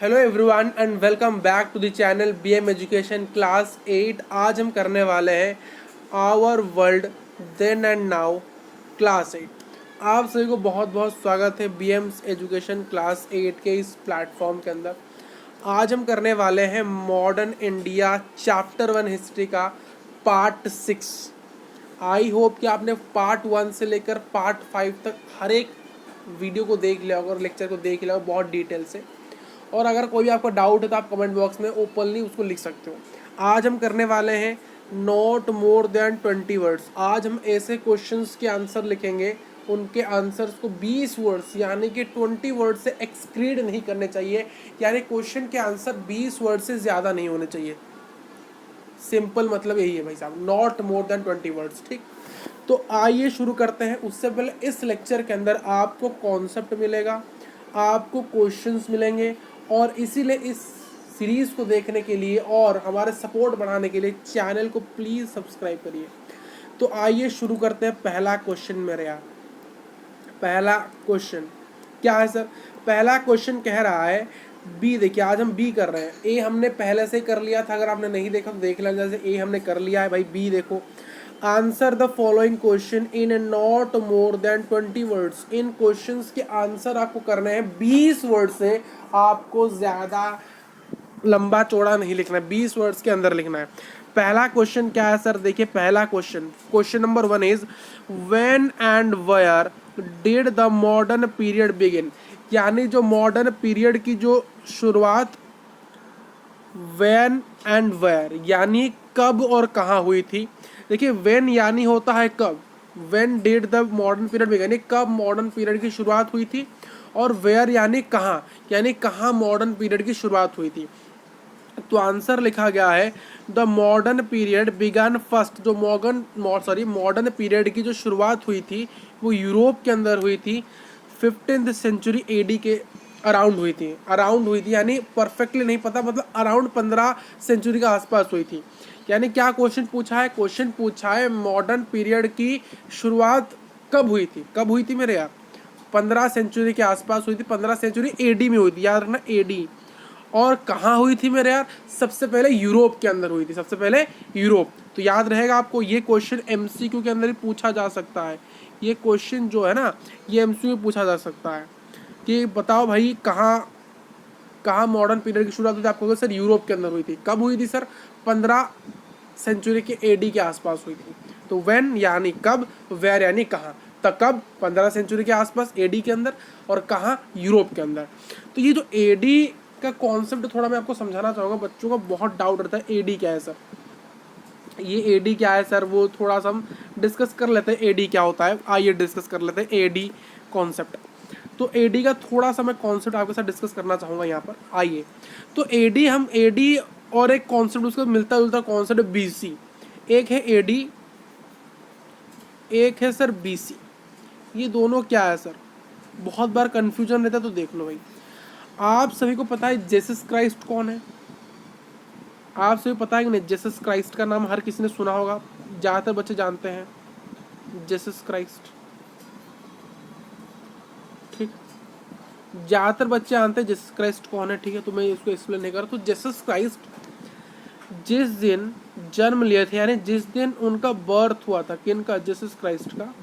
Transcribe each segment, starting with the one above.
Hello everyone and welcome back to the channel BM education class 8। आज हम करने वाले हैं our world then and now class 8। आप सभी को बहुत बहुत स्वागत है बीएम एजुकेशन क्लास 8 के इस प्लेटफॉर्म के अंदर। आज हम करने वाले हैं मॉडर्न इंडिया चैप्टर 1 हिस्ट्री का पार्ट 6। आई होप कि आपने पार्ट 1 से लेकर पार्ट 5 तक हर एक वीडियो को देख लिया होगा और लेक्चर को देख लिया होगा बहुत डिटेल से। और अगर कोई भी आपका डाउट है तो आप कमेंट बॉक्स में ओपनली उसको लिख सकते हो। आज हम करने वाले हैं नॉट मोर देन 20 वर्ड्स। आज हम ऐसे क्वेश्चंस के आंसर लिखेंगे, उनके आंसर्स को 20 वर्ड्स यानी कि 20 वर्ड से एक्सक्रीड नहीं करने चाहिए, यानी क्वेश्चन के आंसर 20 वर्ड से ज़्यादा नहीं होने चाहिए। सिंपल मतलब यही है भाई साहब, नॉट मोर देन 20 वर्ड्स। ठीक, तो आइए शुरू करते हैं। उससे पहले इस लेक्चर के अंदर आपको कॉन्सेप्ट मिलेगा, आपको क्वेश्चंस मिलेंगे, और इसीलिए इस सीरीज़ को देखने के लिए और हमारे सपोर्ट बढ़ाने के लिए चैनल को प्लीज़ सब्सक्राइब करिए। तो आइए शुरू करते हैं। पहला क्वेश्चन मेरे यहाँ, पहला क्वेश्चन क्या है सर? पहला क्वेश्चन कह रहा है बी। देखिए आज हम बी कर रहे हैं, ए हमने पहले से कर लिया था, अगर आपने नहीं देखा तो देख लेना। जैसे ए हमने कर लिया है भाई, बी देखो। Answer the following question in not more than 20 words. In questions के आंसर आपको करने हैं 20 वर्ड से, आपको ज़्यादा लंबा चौड़ा नहीं लिखना है, 20 वर्ड्स के अंदर लिखना है। पहला क्वेश्चन क्या है सर? देखिए पहला question number 1 is when and where did the modern period begin. यानी जो मॉडर्न पीरियड की जो शुरुआत व्हेन एंड वेयर यानी कब और कहाँ हुई थी। देखिए व्हेन यानी होता है कब, when did the modern period begin यानी कब मॉडर्न पीरियड की शुरुआत हुई थी, और वेयर यानी कहाँ, यानी कहाँ मॉडर्न पीरियड की शुरुआत हुई थी। तो आंसर लिखा गया है the modern period began first. जो मॉडर्न पीरियड की जो शुरुआत हुई थी वो यूरोप के अंदर हुई थी, 15th सेंचुरी एडी के अराउंड हुई थी यानी परफेक्टली नहीं पता, मतलब अराउंड 15 सेंचुरी के आसपास हुई थी। यानी क्या क्वेश्चन पूछा है? क्वेश्चन पूछा है मॉडर्न पीरियड की शुरुआत कब हुई थी मेरे यार? 15 सेंचुरी के आसपास हुई थी, 15 सेंचुरी एडी में हुई थी, याद रखना एडी। और कहाँ हुई थी मेरे यार? सबसे पहले यूरोप के अंदर हुई थी, सबसे पहले यूरोप। तो याद रहेगा आपको, ये क्वेश्चन एमसीक्यू के अंदर ही पूछा जा सकता है। ये क्वेश्चन जो है ना, ये एमसीक्यू में पूछा जा सकता है कि बताओ भाई कहाँ मॉडर्न पीरियड की शुरुआत हुई थी। आपको सर यूरोप के अंदर हुई थी। कब हुई थी सर? 15 सेंचुरी के एडी के आसपास हुई थी। तो व्हेन यानी कब, वेयर यानी कहाँ। तब कब? 15 सेंचुरी के आसपास एडी के अंदर, और कहाँ? यूरोप के अंदर। तो ये जो एडी का कॉन्सेप्ट थोड़ा मैं आपको समझाना चाहूँगा, बच्चों का बहुत डाउट रहता है एडी क्या है सर, ये एडी क्या है सर, वो थोड़ा सा हम डिस्कस कर लेते हैं एडी क्या होता है। आइए डिस्कस कर लेते हैं एडी कॉन्सेप्ट। तो एडी का थोड़ा सा मैं कॉन्सेप्ट आपके साथ डिस्कस करना चाहूँगा यहाँ पर। आइए, तो एडी और एक कॉन्सेप्ट उसका मिलता जुलता कॉन्सेप्ट बीसी। एक है एडी, एक है सर बीसी। ये दोनों क्या है सर? बहुत बार कन्फ्यूजन रहता है, तो देख लो भाई। आप सभी को पता है जीसस क्राइस्ट कौन है? आप सभी पता है कि नहीं? जीसस क्राइस्ट का नाम हर किसी ने सुना होगा, ज़्यादातर बच्चे जानते हैं जीसस क्राइस्ट। ठीक, ज़्यादातर बच्चे जानते हैं जीसस क्राइस्ट कौन है। ठीक है, तो मैं इसको एक्सप्लेन नहीं कर रहा। तो जीसस क्राइस्ट जिस दिन जन्म लिए थे, यानी जिस दिन उनका बर्थ हुआ था, किनका? जीसस क्राइस्ट का,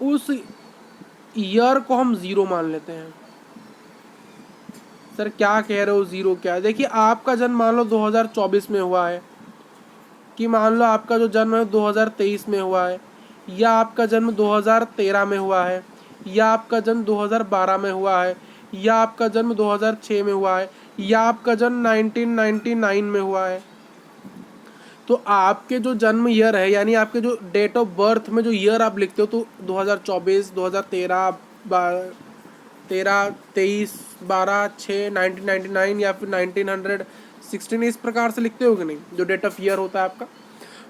उस ईयर को हम जीरो मान लेते हैं। सर क्या कह रहे हो जीरो क्या है? देखिए आपका जन्म मान लो 2024 में हुआ है, कि मान लो आपका जो जन्म है 2023 में हुआ है, या आपका जन्म 2013 में हुआ है, या आपका जन्म 2012 में हुआ है, या आपका जन्म 2006 में हुआ है, या आपका जन्म 1999 में हुआ है। तो आपके जो जन्म ईयर है, यानी आपके जो डेट ऑफ बर्थ में जो ईयर आप लिखते हो, तो 2024, 2013, 23, 12, 6, 1999 या फिर 1916, इस प्रकार से लिखते हो कि नहीं, जो डेट ऑफ ईयर होता है आपका।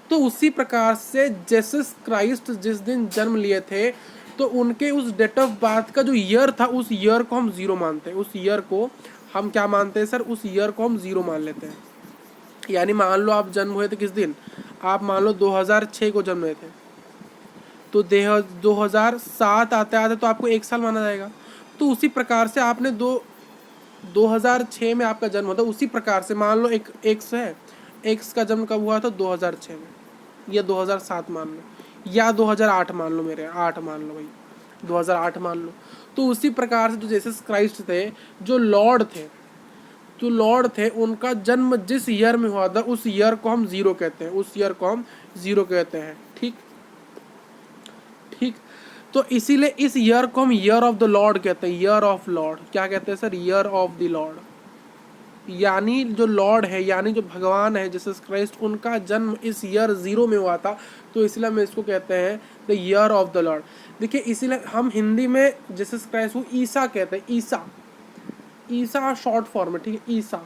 तो उसी प्रकार से जीसस क्राइस्ट जिस दिन जन्म लिए थे, तो उनके उस डेट ऑफ बर्थ का जो ईयर था, उस ईयर को हम जीरो मानते हैं। उस ईयर को हम क्या मानते हैं सर? उस ईयर को हम जीरो मान लेते हैं। यानी मान लो आप जन्म हुए थे किस दिन? आप मान लो 2006 को जन्म हुए थे, तो 2007 आते आते तो आपको 1 साल माना जाएगा। तो उसी प्रकार से आपने 2006 में आपका जन्म होता है। उसी प्रकार से मान लो एक एक्स है, एक्स का जन्म कब हुआ था? 2006 में, या 2007 मान लो, या 2008 मान लो, मेरे 8 मान लो भाई, 2008 मान लो। तो उसी प्रकार से जो जीसस क्राइस्ट थे, जो लॉर्ड थे, जो लॉर्ड थे, उनका जन्म जिस ईयर में हुआ था उस ईयर को हम जीरो कहते हैं, उस ईयर को हम जीरो कहते हैं। ठीक ठीक। तो इसीलिए इस ईयर को हम ईयर ऑफ द लॉर्ड कहते हैं, ईयर ऑफ लॉर्ड। क्या कहते हैं sir? Year of the Lord. यानी जो लॉर्ड है, यानी जो भगवान है जीसस क्राइस्ट, उनका जन्म इस ईयर जीरो में हुआ था, तो इसलिए हम इसको कहते हैं the year of the Lord. देखिए, इसीलिए हम हिंदी में जीसस क्राइस्ट को ईसा कहते हैं, ईसा, ईसा शॉर्ट फॉर्म है, ठीक है, ईसा।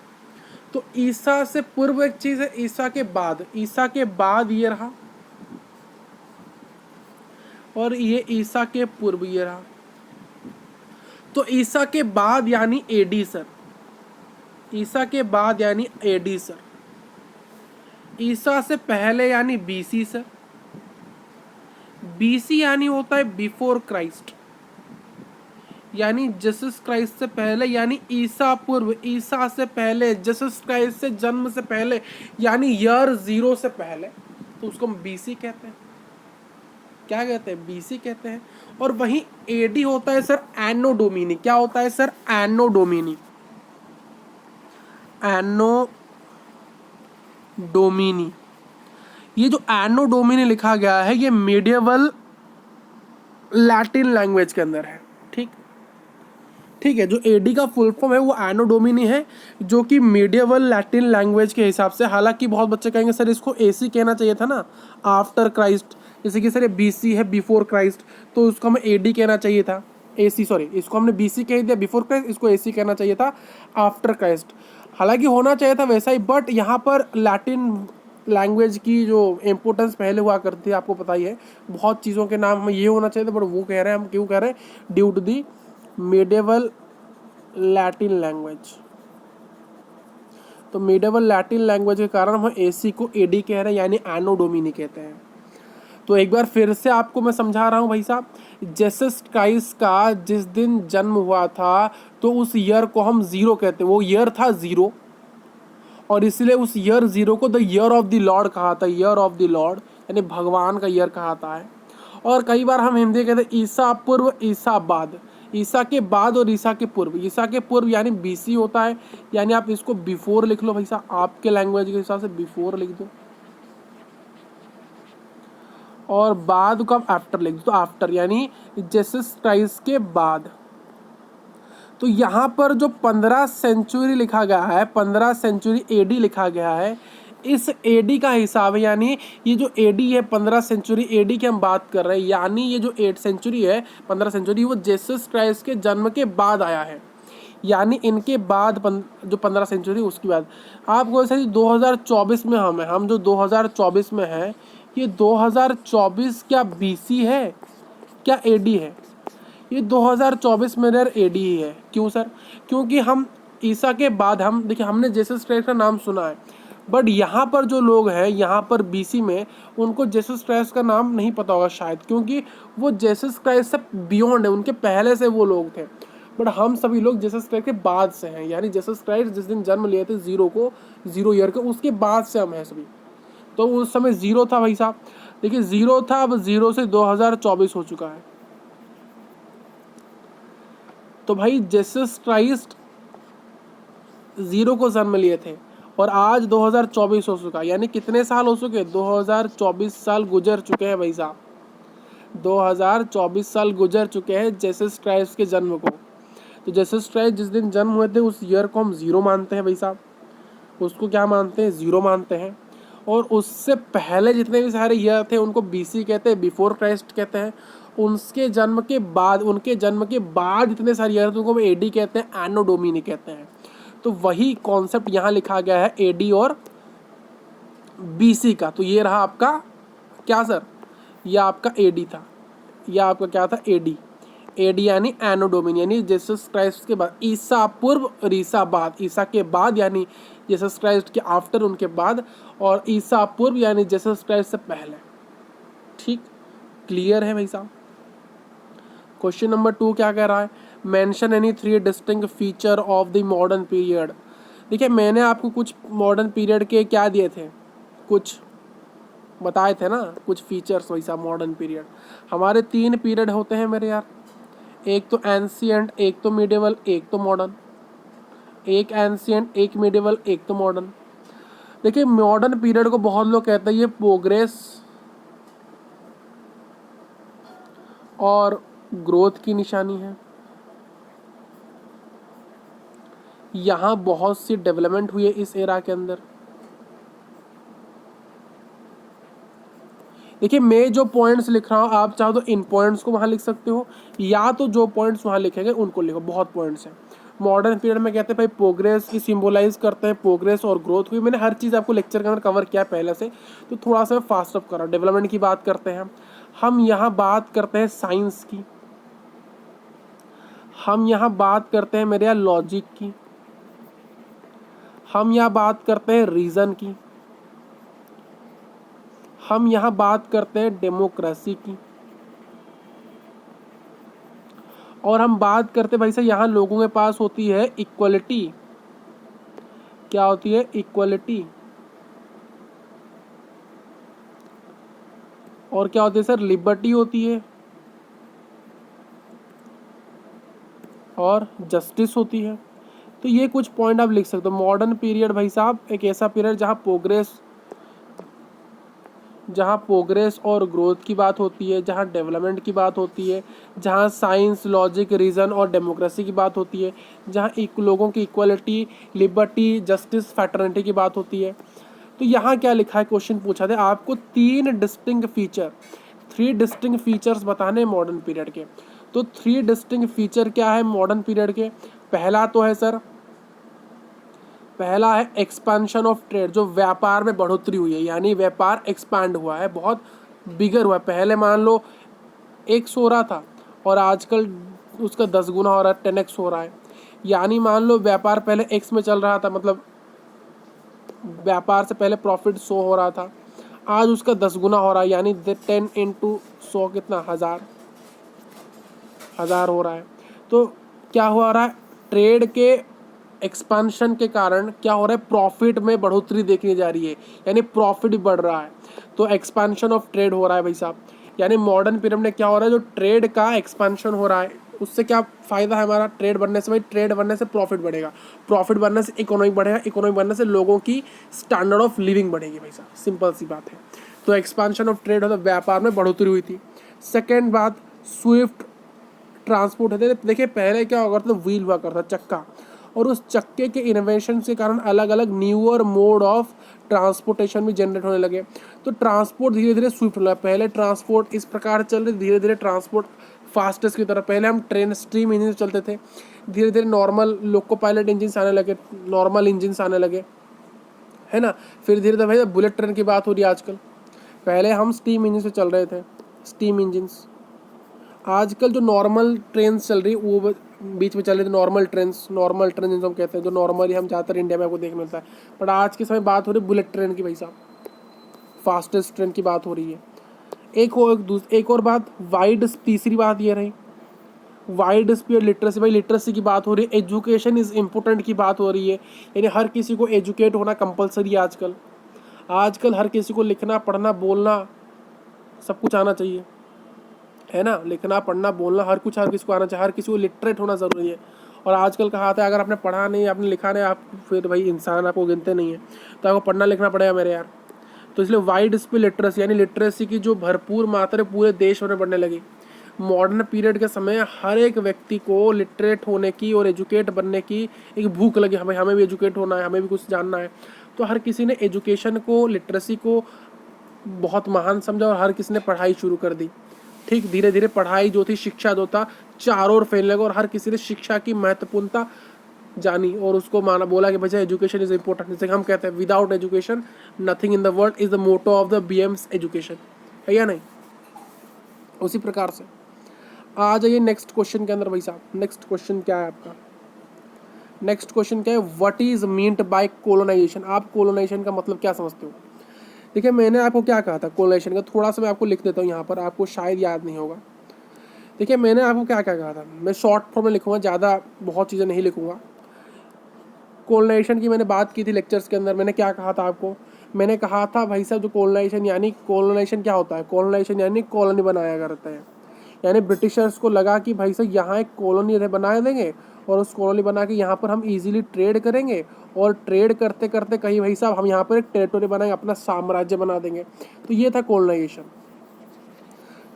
तो ईसा से पूर्व एक चीज है, ईसा के बाद, ईसा के बाद ये रहा, और ये ईसा के पूर्व ये रहा। तो ईसा के बाद यानी एडी सर, ईसा के बाद यानी एडी सर। ईसा से पहले यानी बीसी सर। बीसी यानी होता है बिफोर क्राइस्ट, यानी जीसस क्राइस्ट से पहले, यानी ईसा पूर्व, ईसा से पहले, जीसस क्राइस्ट से जन्म से पहले, यानी ईयर जीरो से पहले, तो उसको हम बीसी कहते हैं। क्या कहते हैं? बीसी कहते हैं। और वहीं एडी होता है सर एनो डोमिनी। क्या होता है सर? एनो डोमिनी, एनो डोमिनी। ये जो एनो डोमिनी लिखा गया है, ये मीडिएवल लैटिन लैंग्वेज के अंदर है। ठीक ठीक है। जो एडी का फुल फॉर्म है वो एनो डोमिनी है, जो कि मीडिएवल लैटिन लैंग्वेज के हिसाब से, हालांकि बहुत बच्चे कहेंगे सर इसको एसी कहना चाहिए था ना, आफ्टर क्राइस्ट, जैसे कि सर ये बीसी है, बिफोर क्राइस्ट, तो उसको हमें एडी कहना चाहिए था, एसी, सॉरी, इसको हमने बीसी कह दिया बिफोर क्राइस्ट, इसको एसी कहना चाहिए था आफ्टर क्राइस्ट। हालांकि होना चाहिए था वैसा ही, बट यहाँ पर लैटिन लैंग्वेज की जो इम्पोर्टेंस पहले हुआ करती है, आपको पता ही है, बहुत चीज़ों के नाम हमें ये होना चाहिए था, बट वो कह रहे हैं, हम क्यों कह रहे हैं? Due to the medieval Latin language. तो मेडिवल लैटिन लैंग्वेज के कारण हम एसी को एडी कह रहे हैं, यानी एनो डोमिनी कहते हैं। तो एक बार फिर से आपको मैं समझा रहा हूँ भाई साहब, जीसस क्राइस्ट का जिस दिन जन्म हुआ था, तो उस ईयर को हम जीरो कहते हैं, वो ईयर था जीरो, और इसलिए उस ईयर जीरो को the year of the Lord कहा था, ईयर ऑफ द लॉर्ड, यानी भगवान का ईयर कहाता है। और कई बार हम हिंदी कहते हैं ईसा पूर्व, ईसा बाद, ईसा के बाद और ईसा के पूर्व। ईसा के पूर्व यानी बीसी होता है, यानी आप इसको बिफोर लिख लो भाई साहब, आपके लैंग्वेज के हिसाब से बिफोर लिख दो, और बाद को आप आफ्टर लिख दो, तो आफ्टर यानी जीसस क्राइस्ट के बाद। तो यहाँ पर जो 15 सेंचुरी लिखा गया है, 15 सेंचुरी एडी लिखा गया है, इस एडी का हिसाब है, यानी ये जो एडी है 15 सेंचुरी एडी की हम बात कर रहे हैं, यानी ये जो 8 सेंचुरी है, 15 सेंचुरी, वो जीसस क्राइस्ट के जन्म के बाद आया है, यानी इनके बाद जो 15 सेंचुरी उसके बाद। आपको ऐसा 2024 में हम जो 2024 में है, ये 2024 क्या बीसी है क्या एडी है? ये 2024 में यार एडी ही है। क्यों सर? क्योंकि हम ईसा के बाद, हम देखिए हमने जीसस क्राइस्ट का नाम सुना है, बट यहाँ पर जो लोग हैं, यहाँ पर बीसी में, उनको जीसस क्राइस्ट का नाम नहीं पता होगा शायद, क्योंकि वो जीसस क्राइस्ट से बियॉन्ड है, उनके पहले से वो लोग थे। बट हम सभी लोग जीसस क्राइस्ट के बाद से हैं, यानी जीसस क्राइस्ट जिस दिन जन्म लिए थे जीरो ईयर के, उसके बाद से हम हैं सभी। तो उस समय जीरो था भाई साहब, देखिए जीरो था, अब जीरो से 2024 हो चुका है। तो भाई जीसस क्राइस्ट जीरो को जन्म लिए थे, और आज 2024 हो चुका, यानी कितने साल हो चुके? 2024 साल गुजर चुके हैं भाई साहब, 2024 साल गुजर चुके हैं जीसस क्राइस्ट के जन्म को। तो जीसस क्राइस्ट जिस दिन जन्म हुए थे, उस ईयर को हम जीरो मानते हैं भाई साहब, उसको क्या मानते हैं? जीरो मानते हैं। और उससे पहले जितने भी सारे ईयर थे उनको बीसी कहते हैं, बिफोर क्राइस्ट कहते हैं। उनके जन्म के बाद जितने सारे ईयर थे उनको हम एडी कहते हैं, एनो डोमिनी कहते हैं। तो वही कॉन्सेप्ट यहाँ लिखा गया है, एडी और बीसी का। तो ये रहा आपका क्या सर? ये आपका एडी था, यह आपका क्या था? एडी। एडी यानी एनो डोमिनी, यानी जीसस क्राइस्ट के बाद, ईसा पूर्व और ईसा बाद, ईसा के बाद यानी जीसस क्राइस्ट के आफ्टर, उनके बाद, और ईसा पूर्व यानी जीसस क्राइस्ट से पहले। ठीक, क्लियर है भाई साहब? क्वेश्चन नंबर 2 क्या कह रहा है? Mention any 3 distinct feature of the modern period. देखिए मैंने आपको कुछ मॉडर्न पीरियड के क्या दिए थे, कुछ बताए थे ना, कुछ फीचर्स वैसा मॉडर्न पीरियड। हमारे 3 पीरियड होते हैं मेरे यार, एक तो एंशिएंट, एक तो मिडिवल, एक तो मॉडर्न। एक एंशिएंट, एक मिडिवल, एक तो मॉडर्न। देखिए मॉडर्न पीरियड को बहुत लोग कहते हैं ये प्रोग्रेस और ग्रोथ की निशानी है। यहाँ बहुत सी डेवलपमेंट हुई है इस एरा के अंदर। देखिए मैं जो पॉइंट्स लिख रहा हूँ, आप चाहो तो इन पॉइंट्स को वहाँ लिख सकते हो, या तो जो पॉइंट्स वहाँ लिखेंगे उनको लिखो। बहुत पॉइंट्स हैं मॉडर्न पीरियड में। कहते हैं भाई प्रोग्रेस की सिंबलाइज करते हैं, प्रोग्रेस और ग्रोथ हुई। मैंने हर चीज़ आपको लेक्चर के अंदर कवर किया पहले से, तो थोड़ा सा फास्ट अप कर रहा हूँ। डेवलपमेंट की बात करते हैं हम यहाँ बात करते हैं साइंस की, हम यहाँ बात करते हैं मेरे यहाँ लॉजिक की, हम यहाँ बात करते हैं रीज़न की, हम यहाँ बात करते हैं डेमोक्रेसी की, और हम बात करते हैं भाई साहब यहाँ लोगों के पास होती है इक्वलिटी। क्या होती है? इक्वलिटी। और क्या होती है सर? लिबर्टी होती है और जस्टिस होती है। तो ये कुछ पॉइंट आप लिख सकते हो। मॉडर्न पीरियड भाई साहब एक ऐसा पीरियड जहाँ प्रोग्रेस और ग्रोथ की बात होती है, जहाँ डेवलपमेंट की बात होती है, जहाँ साइंस, लॉजिक, रीज़न और डेमोक्रेसी की बात होती है, जहाँ एक लोगों की इक्वलिटी, लिबर्टी, जस्टिस, फैटर्निटी की बात होती है। तो यहाँ क्या लिखा है, क्वेश्चन पूछा था आपको 3 डिस्टिंक्ट फीचर्स बताने मॉडर्न पीरियड के। तो 3 डिस्टिंक्ट फीचर क्या है मॉडर्न पीरियड के? पहला तो है सर, पहला है एक्सपेंशन ऑफ ट्रेड, जो व्यापार में बढ़ोतरी हुई है, यानी व्यापार एक्सपैंड हुआ है, बहुत बिगर हुआ है। पहले मान लो 1 हो रहा था और आजकल उसका 10 गुना हो रहा है, 10x हो रहा है। यानी मान लो व्यापार पहले x में चल रहा था, मतलब व्यापार से पहले प्रॉफिट 100 हो रहा था, आज उसका 10 गुना हो रहा है, यानी 10 इंटू 100 कितना? 1000 हो रहा है। तो क्या हो रहा है? ट्रेड के एक्सपेंशन के कारण क्या हो रहा है? प्रॉफिट में बढ़ोतरी देखने जा रही है, यानी प्रॉफिट बढ़ रहा है। तो एक्सपेंशन ऑफ ट्रेड हो रहा है भाई साहब। यानी मॉडर्न पीरियड में क्या हो रहा है? जो ट्रेड का एक्सपेंशन हो रहा है, उससे क्या फ़ायदा है हमारा? ट्रेड बढ़ने से, भाई ट्रेड बढ़ने से प्रॉफिट बढ़ेगा, प्रॉफिट बढ़ने से इकोनॉमी बढ़ेगा, इकोनॉमी बढ़ने से लोगों की स्टैंडर्ड ऑफ लिविंग बढ़ेगी भाई साहब। सिंपल सी बात है। तो एक्सपेंशन ऑफ ट्रेड होता, व्यापार में बढ़ोतरी हुई थी। सेकेंड बात, स्विफ्ट ट्रांसपोर्ट होते थे। देखिए पहले क्या हुआ करता था? व्हील हुआ करता, चक्का, और उस चक्के के इन्वेंशन के कारण अलग अलग न्यूअर मोड ऑफ ट्रांसपोर्टेशन भी जनरेट होने लगे। तो ट्रांसपोर्ट धीरे धीरे स्विफ्ट हो रहा है। पहले ट्रांसपोर्ट इस प्रकार चल रही, धीरे धीरे ट्रांसपोर्ट फास्टेस्ट की तरफ। पहले हम ट्रेन स्टीम इंजन से चलते थे, धीरे धीरे नॉर्मल लोको पायलट इंजन आने लगे, नॉर्मल इंजन आने लगे, है ना। फिर धीरे धीरे भाई बुलेट ट्रेन की बात हो रही है आजकल। पहले हम स्टीम इंजन से चल रहे थे, स्टीम इंजन्स। आजकल जो नॉर्मल ट्रेन चल रही वो बीच में चल रही थी, नॉर्मल ट्रेन जिनको हम कहते हैं, जो नॉर्मली हम ज़्यादातर इंडिया में आपको देखने मिलता है। बट आज के समय बात हो रही है बुलेट ट्रेन की भाई साहब, फास्टेस्ट ट्रेन की बात हो रही है। एक और बात, तीसरी बात ये रही, वाइड स्पीड लिटरेसी। भाई लिटरेसी की बात हो रही है, एजुकेशन इज़ इम्पोर्टेंट की बात हो रही है, यानी हर किसी को एजुकेट होना कंपलसरी है आजकल हर किसी को लिखना, पढ़ना, बोलना सब कुछ आना चाहिए, है ना। लिखना, पढ़ना, बोलना हर किसी को आना चाहिए, हर किसी को लिटरेट होना ज़रूरी है। और आजकल कहा था, अगर आपने पढ़ा नहीं, आपने लिखा नहीं, आप फिर भाई इंसान आपको गिनते नहीं है, तो आपको पढ़ना लिखना पड़ेगा मेरे यार। तो इसलिए वाइड स्पीड लिटरेसी, यानी लिटरेसी की जो भरपूर मात्रा पूरे देश में बढ़ने लगी। मॉडर्न पीरियड के समय हर एक व्यक्ति को लिटरेट होने की और एजुकेट बनने की एक भूख लगी, हमें भी एजुकेट होना है, हमें भी कुछ जानना है। तो हर किसी ने एजुकेशन को, लिटरेसी को बहुत महान समझा और हर किसी ने पढ़ाई शुरू कर दी। ठीक, धीरे धीरे पढ़ाई जो थी, शिक्षा जो था, चारों ओर फैलने लगा और हर किसी ने शिक्षा की महत्वपूर्णता जानी और उसको माना, बोला कि भैया एजुकेशन इज इम्पोर्टेंट। जैसे हम कहते हैं without education nothing in the world is the motto of the BMS education, है या नहीं। उसी प्रकार से आ जाइए नेक्स्ट क्वेश्चन के अंदर भाई साहब। नेक्स्ट क्वेश्चन क्या है आपका? नेक्स्ट क्वेश्चन क्या है? What is meant by colonisation. आप कोलोनाइजेशन का मतलब क्या समझते हो? देखिए मैंने आपको क्या कहा था कोलोनाइजेशन का, थोड़ा सा मैं आपको लिख देता हूँ यहाँ पर, आपको शायद याद नहीं होगा। देखिए मैंने आपको क्या क्या कहा था, मैं शॉर्ट फॉर्म में लिखूंगा, ज़्यादा बहुत चीज़ें नहीं लिखूंगा। कोलोनाइजेशन की मैंने बात की थी लेक्चर्स के अंदर। मैंने क्या कहा था आपको, मैंने कहा था भाई साहब जो कोलोनाइजेशन क्या होता है, कोलोनाइजेशन यानी कॉलोनी बनाया करता है। यानी ब्रिटिशर्स को लगा कि भाई साहब यहाँ एक कॉलोनी बना देंगे और उस कॉलोनी बना के यहाँ पर हम इजीली ट्रेड करेंगे, और ट्रेड करते करते कहीं भाई साहब हम यहाँ पर एक टेरिटोरी बनाएंगे, अपना साम्राज्य बना देंगे। तो ये था कोलोनाइजेशन।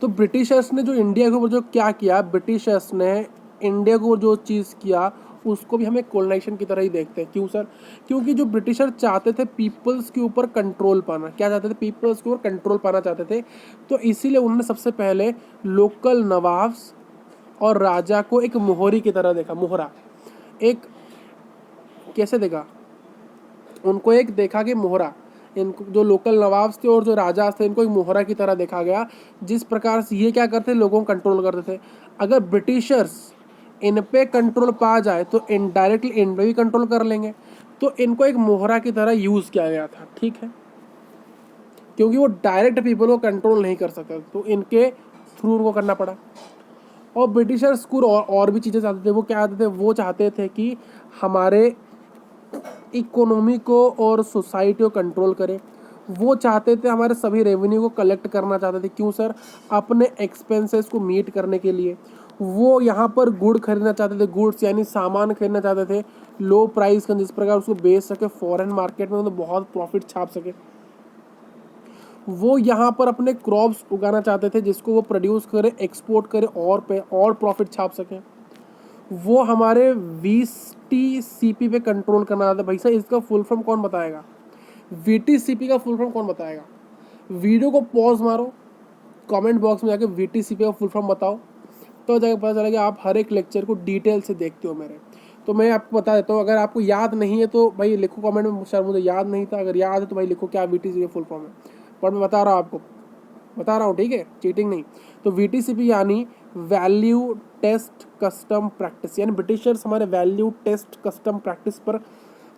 तो ब्रिटिशर्स ने जो इंडिया के ऊपर जो क्या किया, ब्रिटिशर्स ने इंडिया को जो चीज़ किया उसको भी हमें कोलोनाइजेशन की तरह ही देखते हैं। क्यों सर? क्योंकि जो ब्रिटिशर चाहते थे पीपल्स के ऊपर कंट्रोल पाना, क्या चाहते थे, पीपल्स के ऊपर कंट्रोल पाना चाहते थे। तो इसीलिए उन्होंने सबसे पहले लोकल नवाब्स और राजा को एक मोहरी की तरह देखा। मोहरा एक कैसे देखा, उनको एक देखा कि मोहरा, इनको जो लोकल नवाब्स थे और जो राजा थे इनको एक मोहरा की तरह देखा गया, जिस प्रकार से ये क्या करते, लोगों को कंट्रोल करते थे। अगर ब्रिटिशर्स इन पे कंट्रोल पा जाए तो इनडायरेक्टली इन पे भी कंट्रोल कर लेंगे। तो इनको एक मोहरा की तरह यूज किया गया था, ठीक है, क्योंकि वो डायरेक्ट पीपल को कंट्रोल नहीं कर सकते, तो इनके थ्रू उनको करना पड़ा। और ब्रिटिशर्स को और भी चीज़ें चाहते थे। वो क्या चाहते थे, वो चाहते थे कि हमारे इकोनॉमी को और सोसाइटी को कंट्रोल करें। वो चाहते थे हमारे सभी रेवेन्यू को कलेक्ट करना चाहते थे। क्यों सर? अपने एक्सपेंसेस को मीट करने के लिए। वो यहाँ पर गुड़ खरीदना चाहते थे, गुड्स यानी सामान खरीदना चाहते थे लो प्राइस का, जिस प्रकार उसको बेच सके फॉरेन मार्केट में, तो बहुत प्रॉफिट छाप सके। वो यहाँ पर अपने क्रॉप्स उगाना चाहते थे जिसको वो प्रोड्यूस करे, एक्सपोर्ट करे और प्रॉफिट छाप सके। वो हमारे VTCP पे कंट्रोल करना चाहते। भाई साहब इसका फुल फॉर्म कौन बताएगा? VTCP का फुल फॉर्म कौन बताएगा? वीडियो को पॉज मारो, कमेंट बॉक्स में जाके VTCP का फुल फॉर्म बताओ, तो जाकर पता चलेगा आप हर एक लेक्चर को डिटेल से देखते हो मेरे। तो मैं आपको बता देता हूँ, अगर आपको याद नहीं है तो भाई लिखो कमेंट में, सर मुझे याद नहीं था। अगर याद है तो भाई लिखो क्या VTCP का फुल फॉर्म है, पर मैं बता रहा हूँ आपको, बता रहा हूँ, ठीक है, चीटिंग नहीं। तो VTCP यानी वैल्यू टेस्ट कस्टम प्रैक्टिस, यानी ब्रिटिशर्स हमारे वैल्यू टेस्ट कस्टम प्रैक्टिस पर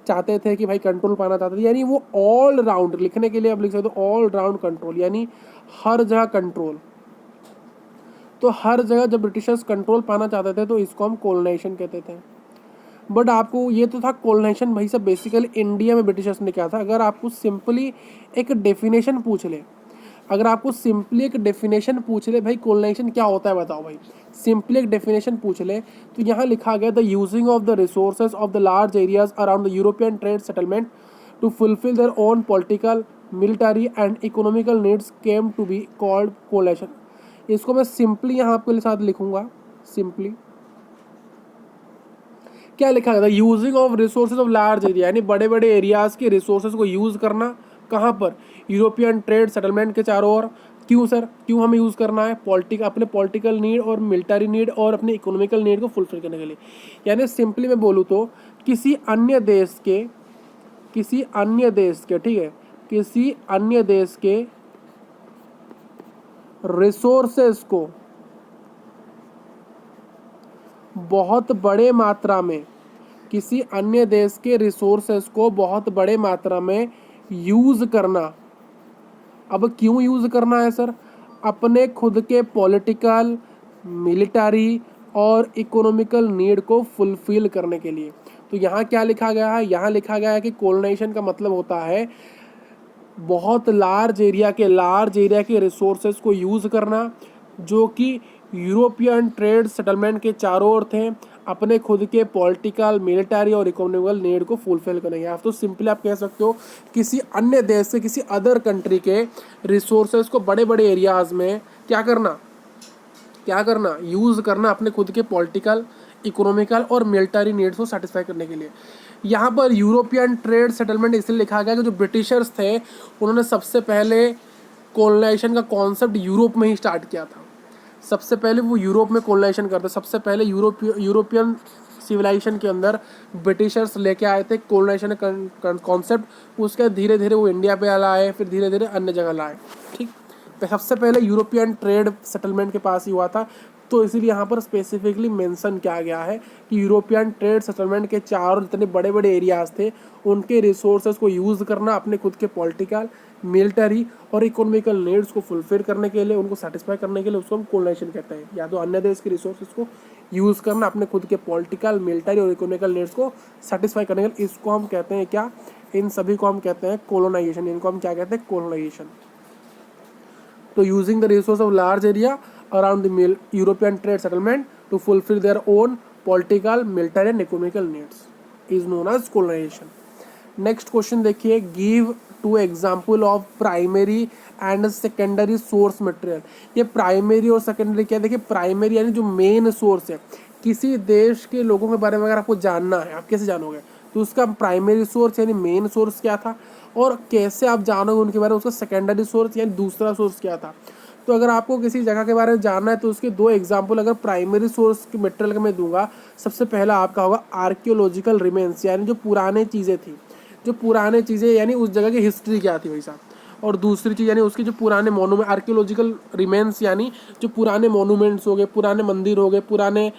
चाहते थे कि भाई कंट्रोल पाना चाहते थे। यानी वो ऑल राउंड, लिखने के लिए आप लिख सकते हो ऑल राउंड कंट्रोल, यानी हर जगह कंट्रोल। तो हर जगह जब ब्रिटिशर्स कंट्रोल पाना चाहते थे तो इसको हम कोलोनाइजेशन कहते थे। बट आपको ये तो था कोलोनाइजेशन भाई सब बेसिकली इंडिया में ब्रिटिशर्स ने किया था। अगर आपको सिंपली एक डेफिनेशन पूछ ले, अगर आपको सिंपली एक डेफिनेशन पूछ ले भाई कोलोनाइजेशन क्या होता है बताओ भाई, सिंपली एक डेफिनेशन पूछ ले, तो यहाँ लिखा गया the using of the resources of the large areas around the European trade settlement to fulfil their own political, military and economical needs came to be called colonisation. इसको मैं सिंपली यहाँ आपके साथ लिखूंगा। सिंपली क्या लिखा गया था, using of resources of large area, यानी बड़े बड़े एरियाज के रिसोर्सेज को यूज करना, कहाँ पर, यूरोपियन ट्रेड सेटलमेंट के चारों ओर। क्यों सर, क्यों हमें यूज़ करना है, अपने पॉलिटिकल नीड और मिलिट्री नीड और अपने इकोनॉमिकल नीड को फुलफिल करने के लिए। यानी सिंपली मैं बोलूँ तो किसी अन्य देश के ठीक है, किसी अन्य देश के रिसोर्सेज को बहुत बड़े मात्रा में, किसी अन्य देश के रिसोर्सेज को बहुत बड़े मात्रा में यूज़ करना। अब क्यों यूज़ करना है सर? अपने खुद के पॉलिटिकल, मिलिट्री और इकोनॉमिकल नीड को फुलफिल करने के लिए। तो यहाँ क्या लिखा गया है, यहाँ लिखा गया है कि कोलोनाइजेशन का मतलब होता है बहुत लार्ज एरिया के रिसोर्सेज को यूज़ करना जो कि यूरोपियन ट्रेड सेटलमेंट के चारों ओर थे, अपने खुद के पॉलिटिकल, मिलिट्री और इकोनॉमिकल नीड को फुलफिल करेंगे। आप तो सिंपली आप कह सकते हो किसी अन्य देश से, किसी अदर कंट्री के रिसोर्सेज को बड़े बड़े एरियाज में क्या करना, यूज़ करना अपने खुद के पॉलिटिकल, इकोनॉमिकल और मिलिट्री नीड्स को सेटिस्फाई करने के लिए। यहाँ पर यूरोपियन ट्रेड सेटलमेंट इसलिए लिखा गया कि जो ब्रिटिशर्स थे उन्होंने सबसे पहले कोलोनाइजेशन का कॉन्सेप्ट यूरोप में ही स्टार्ट किया था। सबसे पहले वो यूरोप में कोलोनाइजेशन करते, सबसे पहले यूरोपियन सिविलाइजेशन के अंदर ब्रिटिशर्स लेके आए थे कोलोनाइजेशन कॉन्सेप्ट। उसके धीरे धीरे वो इंडिया पे लाए, फिर धीरे धीरे अन्य जगह लाए, ठीक। सबसे पहले यूरोपियन ट्रेड सेटलमेंट के पास ही हुआ था, तो इसीलिए यहाँ पर स्पेसिफिकली मेंशन किया गया है कि यूरोपियन ट्रेड सेटलमेंट के चारों जितने बड़े बड़े एरियाज थे उनके रिसोर्सेज को यूज़ करना अपने खुद के पॉलिटिकल, मिलिट्री और इकोनॉमिकल नीड्स को फुलफिल करने के लिए, उनको सेटिस्फाई करने के लिए, उसको हम कोलोनाइजेशन कहते हैं। या तो अन्य देश के रिसोर्सेज को यूज़ करना अपने खुद के पॉलिटिकल, मिलिट्री और इकोनॉमिकल नीड्स को सेटिस्फाई करने के लिए, इसको हम कहते हैं क्या? इन सभी को हम कहते हैं कोलोनाइजेशन। इनको हम क्या कहते हैं? कोलोनाइजेशन। तो using the resource of large area around the European trade settlement to fulfill their own political, military and economical needs is known as colonization. Next question देखिए, give two example of primary and secondary source material। ये primary और secondary क्या है? देखिए primary यानी जो main source है, किसी देश के लोगों के बारे में अगर आपको जानना है, आप कैसे जानोगे? तो उसका प्राइमरी सोर्स यानी मेन सोर्स क्या था, और कैसे आप जानोगे उनके बारे में उसका सेकेंडरी सोर्स यानी दूसरा सोर्स क्या था। तो अगर आपको किसी जगह के बारे में जानना है तो उसके दो एग्जाम्पल अगर प्राइमरी सोर्स के मटेरियल का मैं दूंगा, सबसे पहला आपका होगा आर्कियोलॉजिकल रिमेन्स, यानी जो पुराने चीज़ें थी, जो पुराने चीज़ें यानी उस जगह की हिस्ट्री क्या थी भाई साहब। और दूसरी चीज़ यानी उसके जो पुराने मोनूमेंट, आर्कियोलॉजिकल रिमेन्स यानी जो पुराने मोनूमेंट्स हो गए, पुराने मंदिर हो गए, पुराने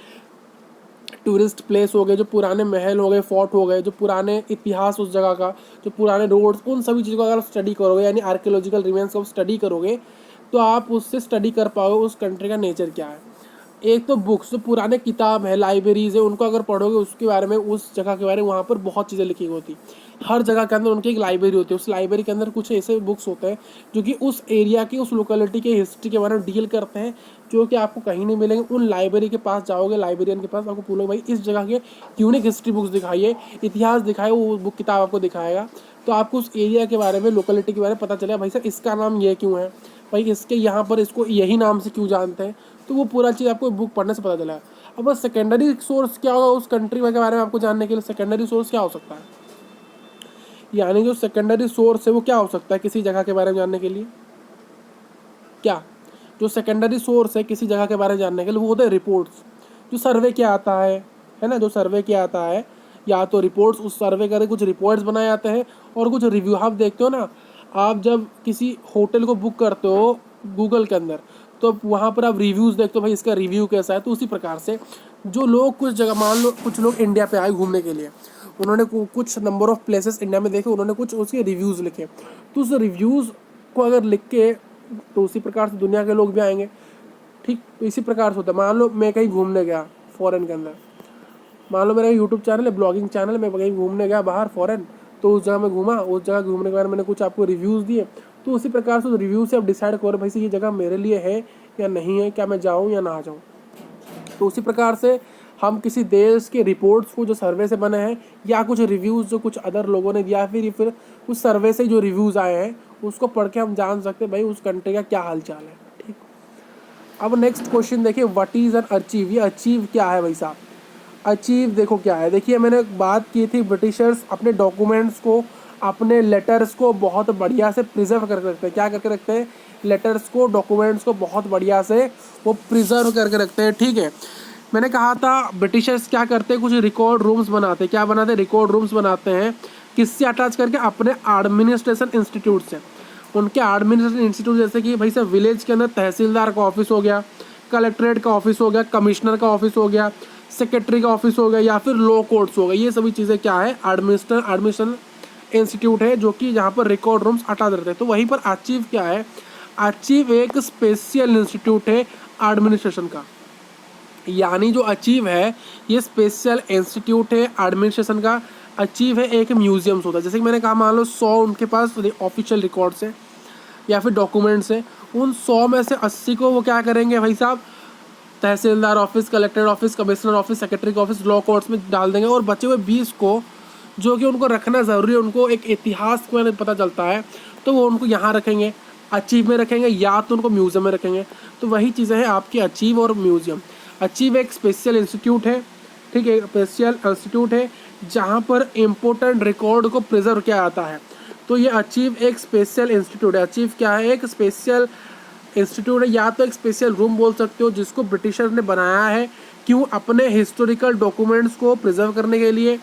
टूरिस्ट प्लेस हो गए, जो पुराने महल हो गए, फोर्ट हो गए, जो पुराने इतिहास उस जगह का, जो पुराने रोड्स, उन सभी चीज़ों को अगर स्टडी करोगे यानी आर्कियोलॉजिकल रिमेन्स को स्टडी करोगे तो आप उससे स्टडी कर पाओगे उस कंट्री का नेचर क्या है। एक तो बुक्स, जो पुराने किताब है, लाइब्रेरीज है, उनको अगर पढ़ोगे उसके बारे में, उस जगह के बारे में, वहाँ पर बहुत चीज़ें लिखी होती। हर जगह के अंदर उनकी एक लाइब्रेरी होती है, उस लाइब्रेरी के अंदर कुछ ऐसे बुक्स होते हैं जो कि उस एरिया की, उस लोकेलिटी के हिस्ट्री के बारे में डील करते हैं, जो कि आपको कहीं नहीं मिलेंगे। उन लाइब्रेरी के पास जाओगे, लाइब्रेरियन के पास, आपको बोलोगे भाई इस जगह के यूनिक हिस्ट्री बुक्स दिखाइए, इतिहास दिखाए, वो बुक किताब आपको दिखाएगा। तो आपको उस एरिया के बारे में, लोकेलिटी के बारे में पता चलेगा, भाई सर इसका नाम ये क्यों है, भाई इसके यहाँ पर इसको यही नाम से क्यों जानते हैं। तो वो पूरा चीज़ आपको बुक पढ़ने से पता चलेगा। अब सेकेंडरी सोर्स क्या होगा उस कंट्री के बारे में आपको जानने के लिए? सेकेंडरी सोर्स क्या हो सकता है, यानी जो सेकेंडरी सोर्स है वो क्या हो सकता है किसी जगह के बारे में जानने के लिए? क्या जो सेकेंडरी सोर्स है किसी जगह के बारे में जानने के लिए वो होता है रिपोर्ट्स। जो सर्वे क्या आता है ना, जो सर्वे क्या आता है, या तो रिपोर्ट्स, उस सर्वे करके कुछ रिपोर्ट्स बनाए जाते हैं और कुछ रिव्यू। आप देखते हो ना, आप जब किसी होटल को बुक करते हो गूगल के अंदर, तो वहाँ पर आप रिव्यूज़ देखते हो, भाई इसका रिव्यू कैसा है। तो उसी प्रकार से जो लोग कुछ जगह, मान लो कुछ लोग इंडिया पे आए घूमने के लिए, उन्होंने कुछ नंबर ऑफ प्लेसेस इंडिया में देखे, उन्होंने कुछ उसके रिव्यूज़ लिखे, तो उस रिव्यूज़ को अगर लिख के, तो उसी प्रकार से दुनिया के लोग भी आएंगे। ठीक, तो इसी प्रकार से होता है। मान लो मैं कहीं घूमने गया फॉरेन के अंदर, मान लो मेरा यूट्यूब चैनल है, ब्लॉगिंग चैनल है, मैं कहीं घूमने गया बाहर फॉरेन, तो उस जगह में घूमा, उस जगह घूमने के बाद मैंने कुछ आपको रिव्यूज़ दिए, तो उसी प्रकार से रिव्यू से आप डिसाइड करो भाई से ये जगह मेरे लिए है या नहीं है, क्या मैं जाऊँ या ना जाऊँ। तो उसी प्रकार से हम किसी देश के रिपोर्ट्स को जो सर्वे से बने हैं, या कुछ रिव्यूज़ जो कुछ अदर लोगों ने दिया, फिर कुछ सर्वे से जो रिव्यूज़ आए हैं उसको पढ़ के हम जान सकते हैं भाई उस कंट्री का क्या हाल चाल है। ठीक, अब नेक्स्ट क्वेश्चन देखिए, व्हाट इज़ एन अचीव। ये अचीव क्या है भाई साहब? अचीव देखो क्या है। देखिए मैंने बात की थी, ब्रिटिशर्स अपने डॉक्यूमेंट्स को, अपने लेटर्स को बहुत बढ़िया से प्रिजर्व करके रखते हैं। क्या करके रखते हैं? लेटर्स को, डॉक्यूमेंट्स को बहुत बढ़िया से वो प्रिजर्व करके रखते हैं। ठीक है, मैंने कहा था ब्रिटिशर्स क्या करते हैं, कुछ रिकॉर्ड रूम्स बनाते हैं। क्या बनाते हैं? रिकॉर्ड रूम्स बनाते हैं। किससे अटैच करके? अपने एडमिनिस्ट्रेशन इंस्टीट्यूट से। उनके एडमिनिस्ट्रेशन इंस्टीट्यूट जैसे कि भाई साहब विलेज के अंदर तहसीलदार का ऑफिस हो गया, कलेक्ट्रेट का ऑफिस हो गया, कमिश्नर का ऑफिस हो गया, सेक्रेटरी का ऑफिस हो गया, या फिर लॉ कोर्ट्स हो गए। ये सभी चीज़ें क्या है? एडमिनिस्ट्रेशन इंस्टीट्यूट है, जो कि जहाँ पर रिकॉर्ड रूम्स अटैच रहते हैं। तो वहीं पर अचीव क्या है? अचीव एक स्पेशल इंस्टीट्यूट है एडमिनिस्ट्रेशन का, यानी जो अचीव है ये स्पेशल इंस्टीट्यूट है एडमिनिस्ट्रेशन का। अचीव है एक म्यूजियम्स होता है। जैसे कि मैंने कहा, मान लो 100 उनके पास ऑफिशियल रिकॉर्ड्स है या फिर डॉक्यूमेंट्स है, उन 100 में से 80 को वो क्या करेंगे भाई साहब, tehsildar office, collector office, commissioner office, secretary का ऑफिस, लॉ कोर्ट्स में डाल देंगे, और बचे हुए 20 को जो कि उनको रखना ज़रूरी है, उनको एक इतिहास को पता चलता है, तो वो उनको यहाँ रखेंगे, अचीव में रखेंगे, या तो उनको म्यूज़ियम में रखेंगे। तो वही चीज़ें हैं आपकी अचीव और म्यूज़ियम। अचीव एक स्पेशल इंस्टीट्यूट है, ठीक है, स्पेशल इंस्टीट्यूट है जहाँ पर इम्पोर्टेंट रिकॉर्ड को प्रिजर्व किया जाता है। तो ये अचीव एक स्पेशल इंस्टीट्यूट है। अचीव क्या है? एक स्पेशल इंस्टीट्यूट है, या तो एक स्पेशल रूम बोल सकते हो, जिसको ब्रिटिशर ने बनाया है। क्यों? अपने हिस्टोरिकल डॉक्यूमेंट्स को प्रिजर्व करने के लिए,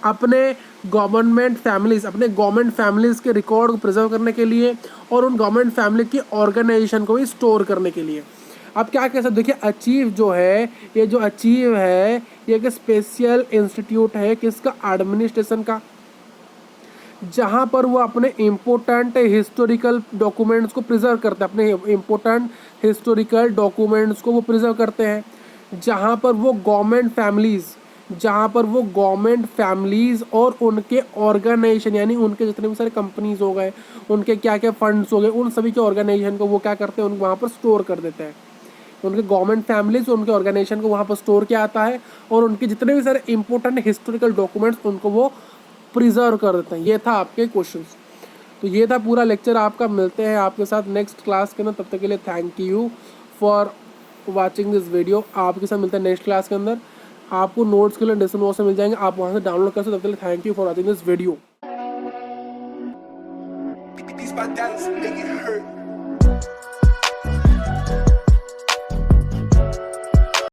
अपने गवर्नमेंट फैमिलीज़ के रिकॉर्ड को प्रिजर्व करने के लिए, और उन गवर्नमेंट फैमिली की ऑर्गेनाइजेशन को भी स्टोर करने के लिए। अब क्या कह सकते, देखिए अचीव जो है, ये जो अचीव है ये एक स्पेशल इंस्टीट्यूट है किसका, एडमिनिस्ट्रेशन का, जहाँ पर वो अपने इम्पोर्टेंट हिस्टोरिकल डॉक्यूमेंट्स को प्रिजर्व करते हैं, अपने इम्पोर्टेंट हिस्टोरिकल डॉक्यूमेंट्स को वो प्रिजर्व करते हैं, जहाँ पर वो गवर्नमेंट फैमिलीज़, जहाँ पर वो गवर्नमेंट फैमिलीज़ और उनके ऑर्गेनाइजेशन, यानी उनके जितने भी सारे कंपनीज हो गए, उनके क्या क्या फंड्स हो गए, उन सभी के ऑर्गेनाइजेशन को वो क्या करते हैं, उन वहाँ पर स्टोर कर देते हैं। उनके गवर्नमेंट फैमिलीज, उनके ऑर्गेनाइजेशन को वहाँ पर स्टोर किया जाता है, और उनके जितने भी सारे इंपॉर्टेंट हिस्टोरिकल डॉक्यूमेंट्स उनको वो प्रिजर्व कर देते हैं। ये था आपके क्वेश्चंस। तो ये था पूरा लेक्चर आपका। मिलते हैं आपके साथ नेक्स्ट क्लास के अंदर, तब तक के लिए thank you for watching this video. आपके साथ मिलते हैं नेक्स्ट क्लास के अंदर। आपको नोट्स के लिए डिस्क्रिप्शन बॉक्स में मिल जाएंगे, आप वहाँ से डाउनलोड कर सकते हो। तब तक के लिए thank you for watching this video.